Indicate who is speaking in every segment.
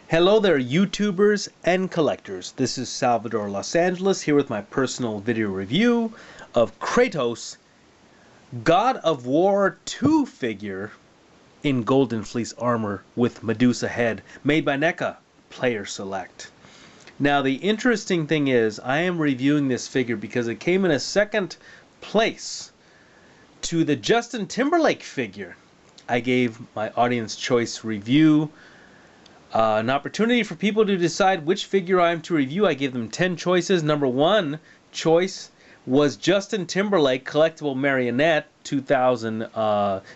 Speaker 1: Hello there, YouTubers and collectors. This is Salvador Los Angeles here with my personal video review of Kratos, God of War 2 figure in golden fleece armor with Medusa head, made by NECA, player select. Now the interesting thing is, I am reviewing this figure because it came in a second place to the Justin Timberlake figure. I gave my audience choice review an opportunity for people to decide which figure I'm to review. I gave them 10 choices. Number 1 choice was Justin Timberlake Collectible Marionette 2000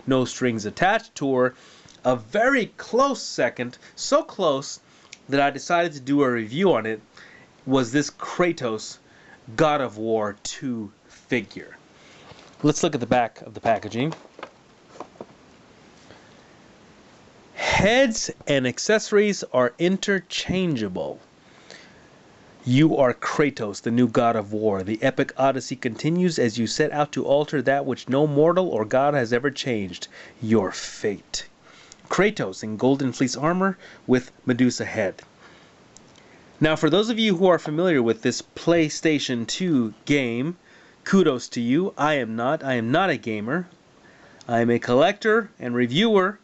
Speaker 1: No Strings Attached Tour. A very close second, so close that I decided to do a review on it, was this Kratos God of War 2 figure. Let's look at the back of the packaging. Heads and accessories are interchangeable. You are Kratos, the new god of war. The epic odyssey continues as you set out to alter that which no mortal or god has ever changed, your fate. Kratos in golden fleece armor with Medusa head. Now, for those of you who are familiar with this PlayStation 2 game, kudos to you. I am not a gamer. I am a collector and reviewer.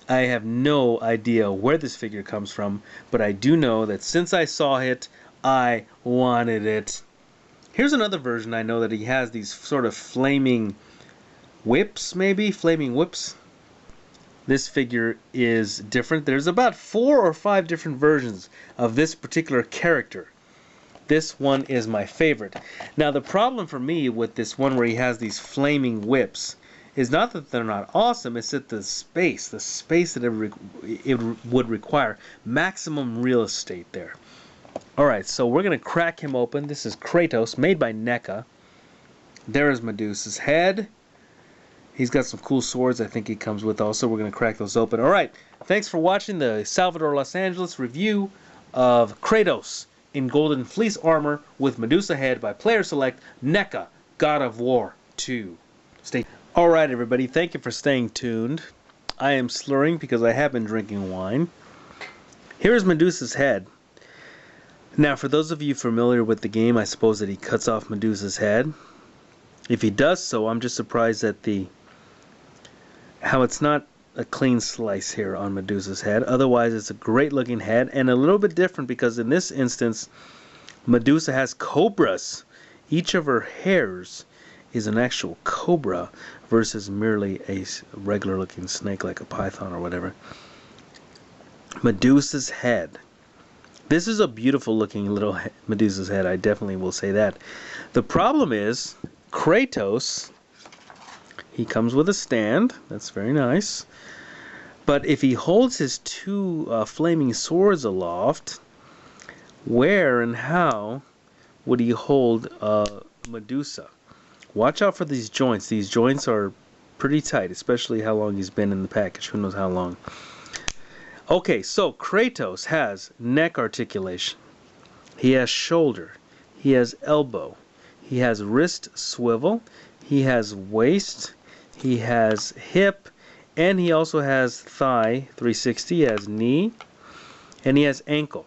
Speaker 1: I have no idea where this figure comes from, but I do know that since I saw it, I wanted it. Here's another version. I know that he has these sort of flaming whips, maybe? Flaming whips. This figure is different. There's about 4 or 5 different versions of this particular character. This one is my favorite. Now, the problem for me with this one where he has these flaming whips is not that they're not awesome, it's that the space that it would require, maximum real estate there. Alright, so we're going to crack him open. This is Kratos, made by NECA. There is Medusa's head. He's got some cool swords I think he comes with also. We're going to crack those open. Alright, thanks for watching the Salvador Los Angeles review of Kratos in golden fleece armor with Medusa head by Player Select, NECA, God of War 2. Stay tuned. Alright everybody, thank you for staying tuned. I am slurring because I have been drinking wine. Here's Medusa's head. Now, for those of you familiar with the game, I suppose that he cuts off Medusa's head. If he does so, I'm just surprised at how it's not a clean slice here on Medusa's head. Otherwise, it's a great looking head and a little bit different because in this instance, Medusa has cobras. Each of her hairs is an actual cobra versus merely a regular looking snake like a python or whatever. Medusa's head. This is a beautiful looking little Medusa's head, I definitely will say that. The problem is, Kratos, he comes with a stand, that's very nice, but if he holds his 2 flaming swords aloft, where and how would he hold Medusa? Watch out for these joints. These joints are pretty tight, especially how long he's been in the package. Who knows how long. Okay, so Kratos has neck articulation. He has shoulder. He has elbow. He has wrist swivel. He has waist. He has hip. And he also has thigh 360. He has knee. And he has ankle.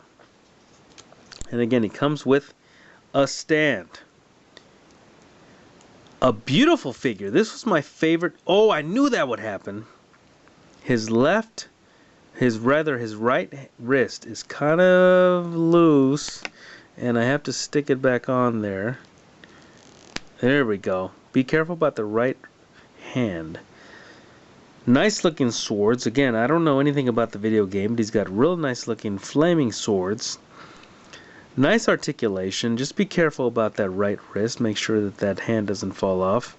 Speaker 1: And again, he comes with a stand. A beautiful figure. This was my favorite. Oh, I knew that would happen. His right wrist is kind of loose, and I have to stick it back on there. There we go. Be careful about the right hand. Nice looking swords. Again, I don't know anything about the video game, but he's got real nice looking flaming swords. Nice articulation. Just be careful about that right wrist. Make sure that that hand doesn't fall off.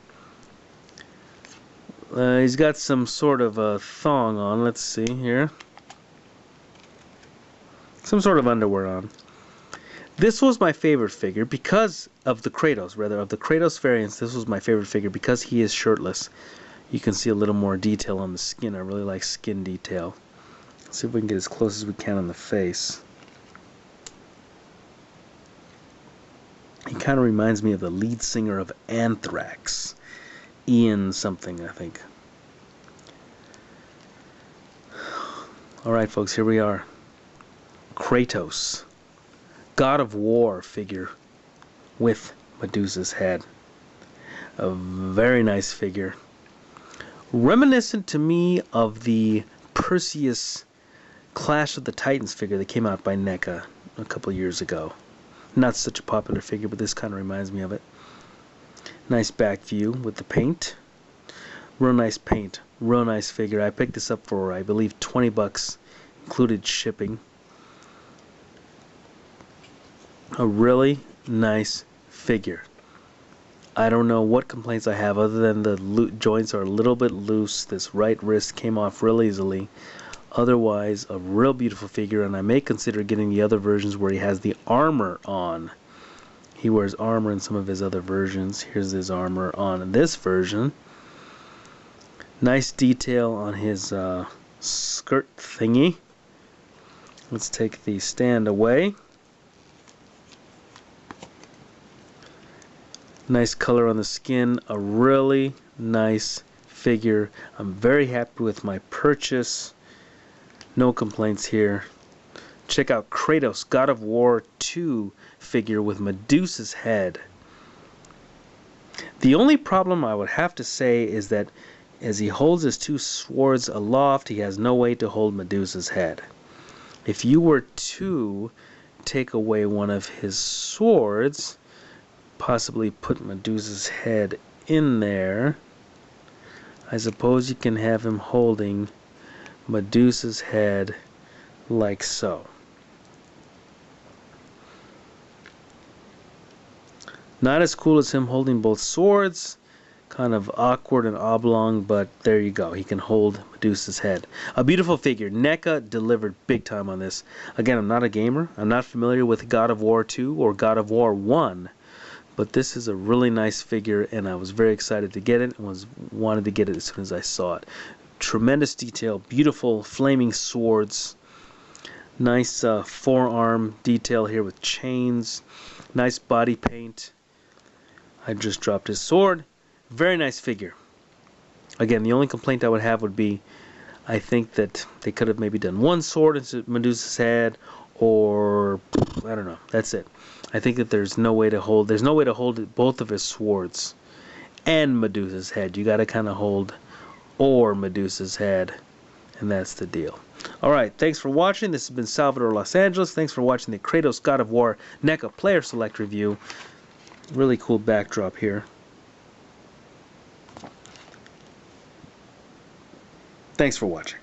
Speaker 1: He's got some sort of a thong on. Let's see here. Some sort of underwear on. This was my favorite figure because of the Kratos, rather, of the Kratos variants. This was my favorite figure because he is shirtless. You can see a little more detail on the skin. I really like skin detail. Let's see if we can get as close as we can on the face. He kind of reminds me of the lead singer of Anthrax, Ian something, I think. Alright folks, here we are. Kratos, God of War figure with Medusa's head. A very nice figure. Reminiscent to me of the Perseus Clash of the Titans figure that came out by NECA a couple years ago. Not such a popular figure, but this kind of reminds me of it. Nice back view with the paint. Real nice paint. Real nice figure. I picked this up for, I believe, 20 bucks, included shipping. A really nice figure. I don't know what complaints I have other than the joints are a little bit loose. This right wrist came off real easily. Otherwise, a real beautiful figure, and I may consider getting the other versions where he has the armor on. He wears armor in some of his other versions. Here's his armor on this version. Nice detail on his skirt thingy. Let's take the stand away. Nice color on the skin. A really nice figure. I'm very happy with my purchase. No complaints here. Check out Kratos, God of War 2 figure with Medusa's head. The only problem I would have to say is that as he holds his two swords aloft, he has no way to hold Medusa's head. If you were to take away one of his swords, possibly put Medusa's head in there, I suppose you can have him holding Medusa's head like so. Not as cool as him holding both swords. Kind of awkward and oblong, but there you go. He can hold Medusa's head. A beautiful figure. NECA delivered big time on this. Again, I'm not a gamer. I'm not familiar with God of War 2 or God of War 1. But this is a really nice figure, and I was very excited to get it and wanted to get it as soon as I saw it. Tremendous detail. Beautiful flaming swords. Nice forearm detail here with chains. Nice body paint. I just dropped his sword. Very nice figure. Again, the only complaint I would have would be, I think that they could have maybe done one sword into Medusa's head, or I don't know. That's it. I think that there's no way to hold both of his swords and Medusa's head. You got to kind of hold or Medusa's head, and that's the deal. All right, thanks for watching. This has been Salvador Los Angeles. Thanks for watching the Kratos God of War NECA Player Select review. Really cool backdrop here. Thanks for watching.